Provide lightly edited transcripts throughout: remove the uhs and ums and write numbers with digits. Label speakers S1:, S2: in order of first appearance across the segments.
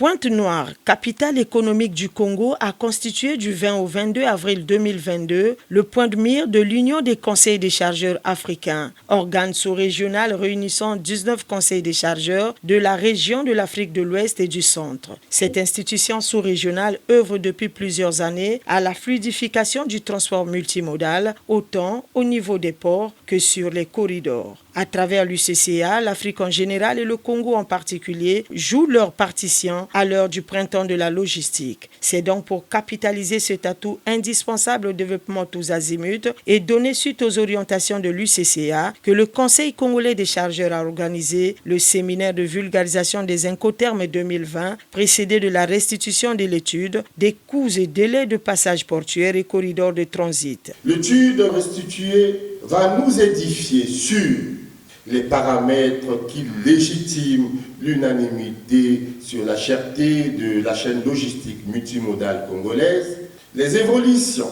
S1: Pointe-Noire, capitale économique du Congo, a constitué du 20 au 22 avril 2022 le point de mire de l'Union des conseils des chargeurs africains, organe sous-régional réunissant 19 conseils des chargeurs de la région de l'Afrique de l'Ouest et du Centre. Cette institution sous-régionale œuvre depuis plusieurs années à la fluidification du transport multimodal, autant au niveau des ports que sur les corridors. À travers l'UCCA, l'Afrique en général et le Congo en particulier jouent leur partition à l'heure du printemps de la logistique. C'est donc pour capitaliser cet atout indispensable au développement tous azimuts et donner suite aux orientations de l'UCCA que le Conseil congolais des chargeurs a organisé le séminaire de vulgarisation des Incoterms 2020, précédé de la restitution de l'étude des coûts et délais de passage portuaire et corridors de transit.
S2: L'étude restituée va nous édifier sur les paramètres qui légitiment l'unanimité sur la cherté de la chaîne logistique multimodale congolaise, les évolutions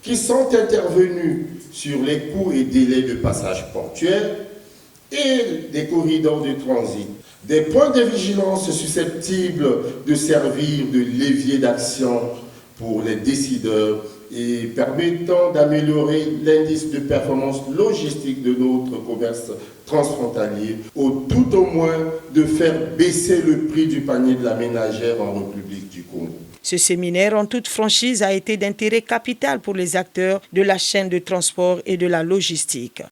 S2: qui sont intervenues sur les coûts et délais de passage portuaire et des corridors de transit, des points de vigilance susceptibles de servir de levier d'action pour les décideurs et permettant d'améliorer l'indice de performance logistique de notre commerce transfrontalier, ou tout au moins de faire baisser le prix du panier de la ménagère en République du Congo.
S1: Ce séminaire en toute franchise a été d'intérêt capital pour les acteurs de la chaîne de transport et de la logistique.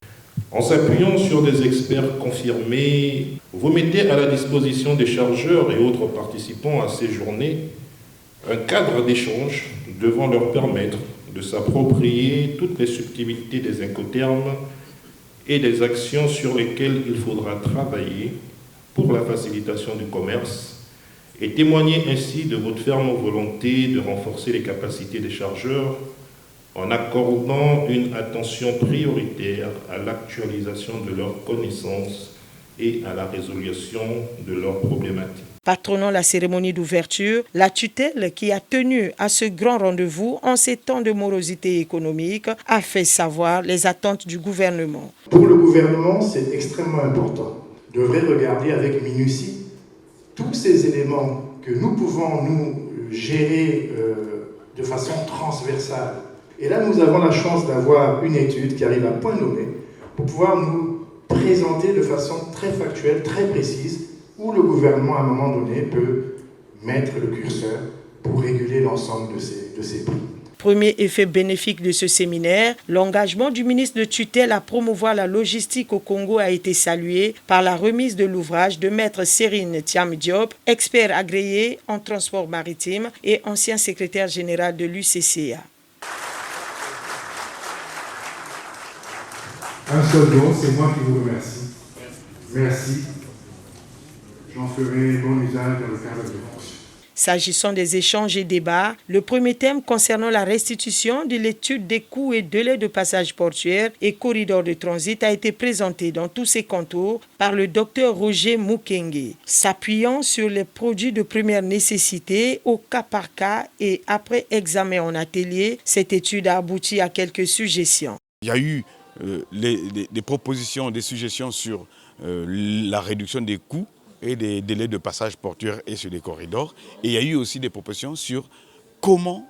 S3: En s'appuyant sur des experts confirmés, vous mettez à la disposition des chargeurs et autres participants à ces journées un cadre d'échange devant leur permettre de s'approprier toutes les subtilités des Incoterms et des actions sur lesquelles il faudra travailler pour la facilitation du commerce et témoigner ainsi de votre ferme volonté de renforcer les capacités des chargeurs en accordant une attention prioritaire à l'actualisation de leurs connaissances et à la résolution de leurs problématiques.
S1: Patronant la cérémonie d'ouverture, la tutelle qui a tenu à ce grand rendez-vous en ces temps de morosité économique a fait savoir les attentes du gouvernement.
S4: Pour le gouvernement, c'est extrêmement important. Il devrait regarder avec minutie tous ces éléments que nous pouvons nous gérer de façon transversale. Et là, nous avons la chance d'avoir une étude qui arrive à point nommé pour pouvoir nous présenter de façon très factuelle, très précise, où le gouvernement, à un moment donné, peut mettre le curseur pour réguler l'ensemble de ces prix.
S1: Premier effet bénéfique de ce séminaire, l'engagement du ministre de tutelle à promouvoir la logistique au Congo a été salué par la remise de l'ouvrage de Maître Serine Thiam Diop, expert agréé en transport maritime et ancien secrétaire général de l'UCCA.
S5: Un seul mot, c'est moi qui vous remercie. Merci. J'en ferai bon usage dans le cadre de fonctions.
S1: S'agissant des échanges et débats, le premier thème concernant la restitution de l'étude des coûts et délais de passage portuaire et corridors de transit a été présenté dans tous ses contours par le docteur Roger Mukenge. S'appuyant sur les produits de première nécessité au cas par cas et après examen en atelier, cette étude a abouti à quelques suggestions.
S6: Il y a eu des propositions, des suggestions sur la réduction des coûts et des délais de passage portuaire et sur les corridors. Et il y a eu aussi des propositions sur comment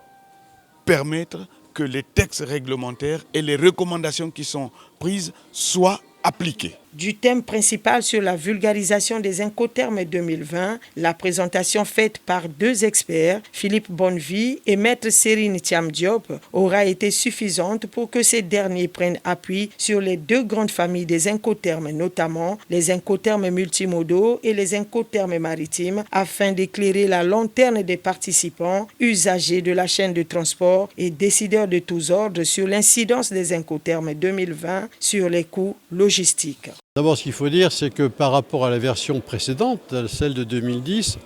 S6: permettre que les textes réglementaires et les recommandations qui sont prises soient appliquées.
S1: Du thème principal sur la vulgarisation des Incoterms 2020, la présentation faite par deux experts, Philippe Bonnevie et Maître Serine Thiam Diop, aura été suffisante pour que ces derniers prennent appui sur les deux grandes familles des Incoterms, notamment les Incoterms multimodaux et les Incoterms maritimes, afin d'éclairer la lanterne des participants, usagers de la chaîne de transport et décideurs de tous ordres sur l'incidence des Incoterms 2020 sur les coûts logistiques.
S7: D'abord, ce qu'il faut dire, c'est que par rapport à la version précédente, celle de 2010,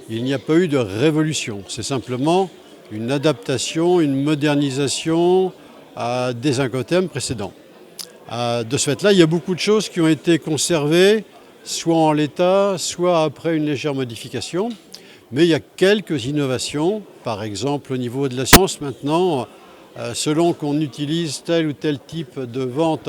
S7: il n'y a pas eu de révolution. C'est simplement une adaptation, une modernisation des Incoterms précédents. De ce fait-là, il y a beaucoup de choses qui ont été conservées, soit en l'état, soit après une légère modification. Mais il y a quelques innovations, par exemple au niveau de la science maintenant, selon qu'on utilise tel ou tel type de vente,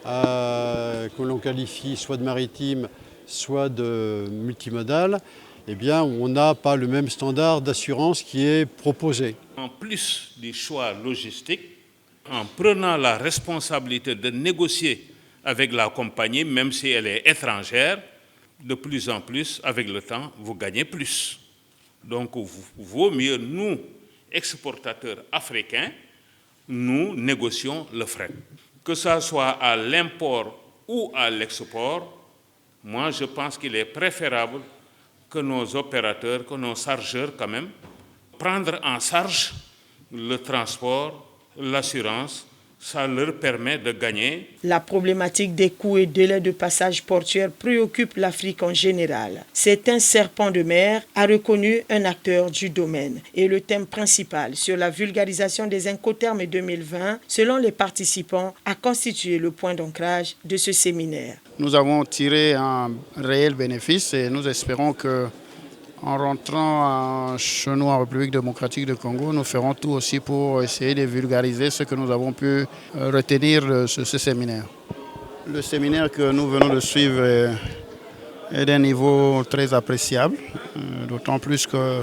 S7: que l'on qualifie soit de maritime, soit de multimodal, eh bien, on n'a pas le même standard d'assurance qui est proposé.
S8: En plus du choix logistique, en prenant la responsabilité de négocier avec la compagnie, même si elle est étrangère, de plus en plus, avec le temps, vous gagnez plus. Donc, vaut mieux, nous, exportateurs africains, nous négocions le fret. Que ça soit à l'import ou à l'export, moi, je pense qu'il est préférable que nos opérateurs, que nos chargeurs, quand même, prendre en charge le transport, l'assurance, ça leur permet de gagner.
S1: La problématique des coûts et délais de passage portuaire préoccupe l'Afrique en général. C'est un serpent de mer, a reconnu un acteur du domaine. Et le thème principal sur la vulgarisation des Incoterms 2020, selon les participants, a constitué le point d'ancrage de ce séminaire.
S9: Nous avons tiré un réel bénéfice et nous espérons que en rentrant chez nous en République démocratique du Congo, nous ferons tout aussi pour essayer de vulgariser ce que nous avons pu retenir de ce séminaire. Le séminaire que nous venons de suivre est d'un niveau très appréciable, d'autant plus que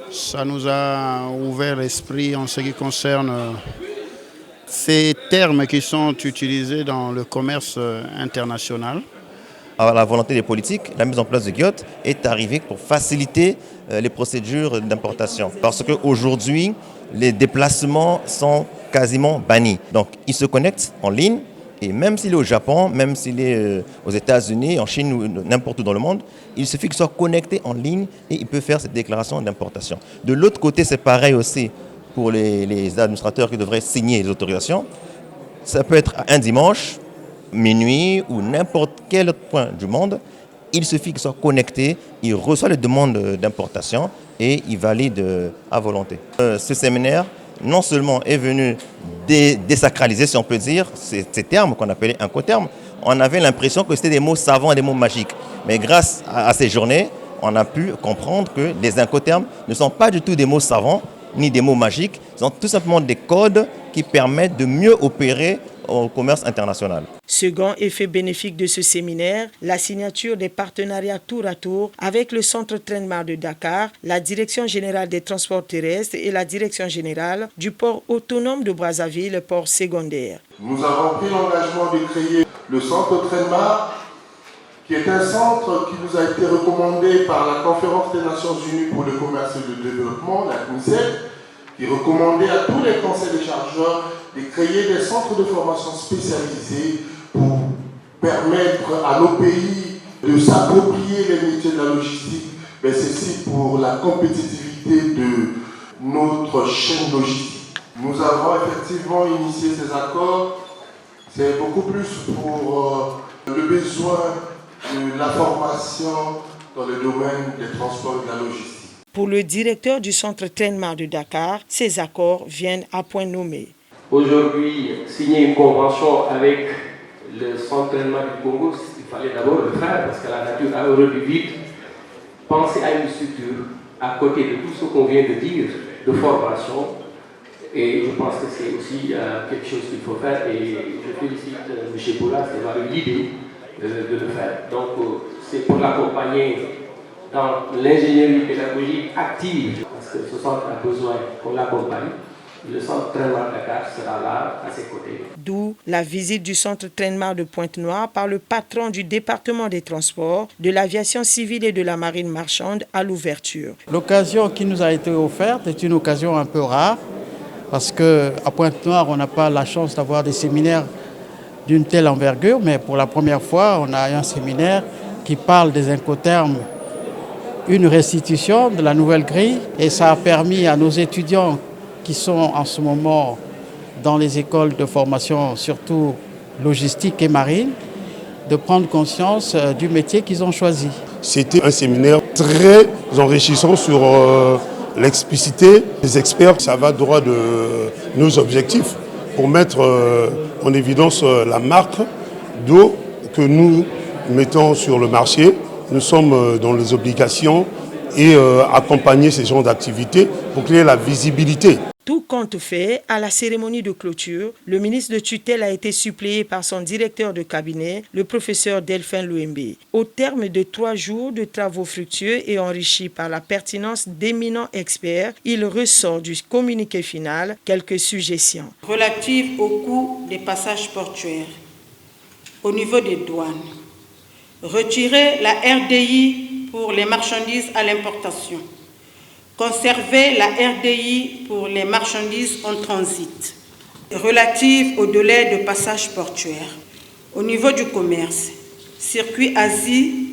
S9: ça nous a ouvert l'esprit en ce qui concerne ces termes qui sont utilisés dans le commerce international.
S10: À la volonté des politiques, la mise en place de GIOT est arrivée pour faciliter les procédures d'importation. Parce qu'aujourd'hui, les déplacements sont quasiment bannis. Donc, ils se connectent en ligne et même s'il est au Japon, même s'il est aux États-Unis, en Chine ou n'importe où dans le monde, il suffit qu'il soit connecté en ligne et il peut faire cette déclaration d'importation. De l'autre côté, c'est pareil aussi pour les administrateurs qui devraient signer les autorisations. Ça peut être un dimanche, minuit ou n'importe quel autre point du monde, il suffit qu'il soit connecté, il reçoit les demandes d'importation et il valide à volonté. Ce séminaire, non seulement est venu désacraliser, si on peut dire, ces termes qu'on appelait incoterms, on avait l'impression que c'était des mots savants et des mots magiques. Mais grâce à ces journées, on a pu comprendre que les incoterms ne sont pas du tout des mots savants ni des mots magiques, ce sont tout simplement des codes qui permettent de mieux opérer au commerce international.
S1: Second effet bénéfique de ce séminaire, la signature des partenariats tour à tour avec le Centre Trainmar de Dakar, la Direction générale des transports terrestres et la Direction générale du port autonome de Brazzaville, port secondaire.
S2: Nous avons pris l'engagement de créer le Centre Trainmar, qui est un centre qui nous a été recommandé par la Conférence des Nations Unies pour le commerce et le développement, la CNUSED, qui recommandait à tous les conseils des chargeurs de créer des centres de formation spécialisés pour permettre à nos pays de s'approprier les métiers de la logistique, mais ceci pour la compétitivité de notre chaîne logistique. Nous avons effectivement initié ces accords, c'est beaucoup plus pour le besoin de la formation dans le domaine des transports et de la logistique.
S1: Pour le directeur du Centre Trainmar de Dakar, ces accords viennent à point nommé.
S11: Aujourd'hui, signer une convention avec le Centre Trainmar du Congo, il fallait d'abord le faire parce que la nature a horreur du vide. Penser à une structure à côté de tout ce qu'on vient de dire, de formation. Et je pense que c'est aussi quelque chose qu'il faut faire. Et je félicite M. Boula d'avoir eu l'idée de le faire. Donc, c'est pour l'accompagner dans l'ingénierie pédagogique active, parce que ce centre a besoin qu'on l'accompagne. Le Centre Trainmar Dakar sera là, à ses côtés.
S1: D'où la visite du Centre Trainmar de Pointe-Noire par le patron du département des transports, de l'aviation civile et de la marine marchande à l'ouverture.
S12: L'occasion qui nous a été offerte est une occasion un peu rare, parce qu'à Pointe-Noire, on n'a pas la chance d'avoir des séminaires d'une telle envergure, mais pour la première fois, on a un séminaire qui parle des incoterms, une restitution de la nouvelle grille, et ça a permis à nos étudiants qui sont en ce moment dans les écoles de formation, surtout logistique et marine, de prendre conscience du métier qu'ils ont choisi.
S13: C'était un séminaire très enrichissant sur l'explicité des experts. Ça va droit de nos objectifs pour mettre en évidence la marque d'eau que nous mettons sur le marché. Nous sommes dans les obligations et accompagner ces genres d'activités pour qu'il y ait la visibilité.
S1: Tout compte fait, à la cérémonie de clôture, le ministre de tutelle a été suppléé par son directeur de cabinet, le professeur Delphin Louembe. Au terme de 3 jours de travaux fructueux et enrichis par la pertinence d'éminents experts, il ressort du communiqué final quelques suggestions.
S14: Relatives au coût des passages portuaires, au niveau des douanes, retirer la RDI pour les marchandises à l'importation, conserver la RDI pour les marchandises en transit, relative au délai de passage portuaire. Au niveau du commerce, circuit Asie,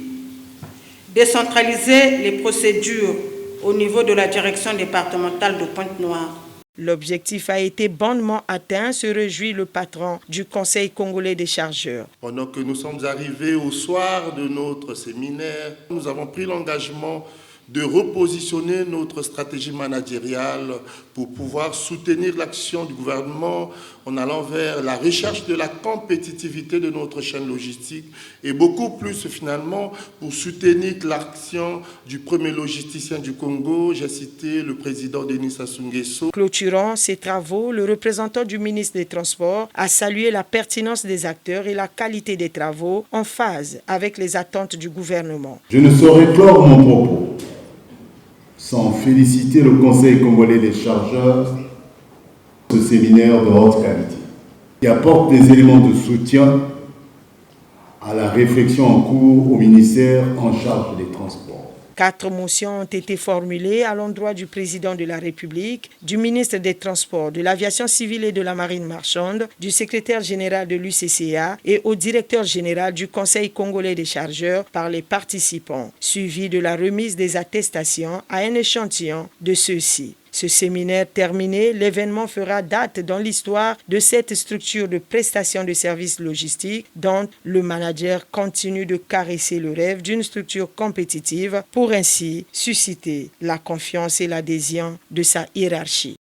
S14: décentraliser les procédures au niveau de la direction départementale de Pointe-Noire.
S1: L'objectif a été bonnement atteint, se réjouit le patron du Conseil congolais des chargeurs.
S2: Pendant que nous sommes arrivés au soir de notre séminaire, nous avons pris l'engagement de repositionner notre stratégie managériale pour pouvoir soutenir l'action du gouvernement en allant vers la recherche de la compétitivité de notre chaîne logistique et beaucoup plus finalement pour soutenir l'action du premier logisticien du Congo, j'ai cité le président Denis Sassou Nguesso.
S1: Clôturant ces travaux, le représentant du ministre des Transports a salué la pertinence des acteurs et la qualité des travaux en phase avec les attentes du gouvernement.
S15: Je ne saurais clore mon propos sans féliciter le Conseil congolais des chargeurs de ce séminaire de haute qualité, qui apporte des éléments de soutien à la réflexion en cours au ministère en charge des Transports.
S1: 4 motions ont été formulées à l'endroit du président de la République, du ministre des Transports, de l'Aviation civile et de la Marine marchande, du secrétaire général de l'UCCA et au directeur général du Conseil congolais des chargeurs par les participants, suivi de la remise des attestations à un échantillon de ceux-ci. Ce séminaire terminé, l'événement fera date dans l'histoire de cette structure de prestation de services logistiques dont le manager continue de caresser le rêve d'une structure compétitive pour ainsi susciter la confiance et l'adhésion de sa hiérarchie.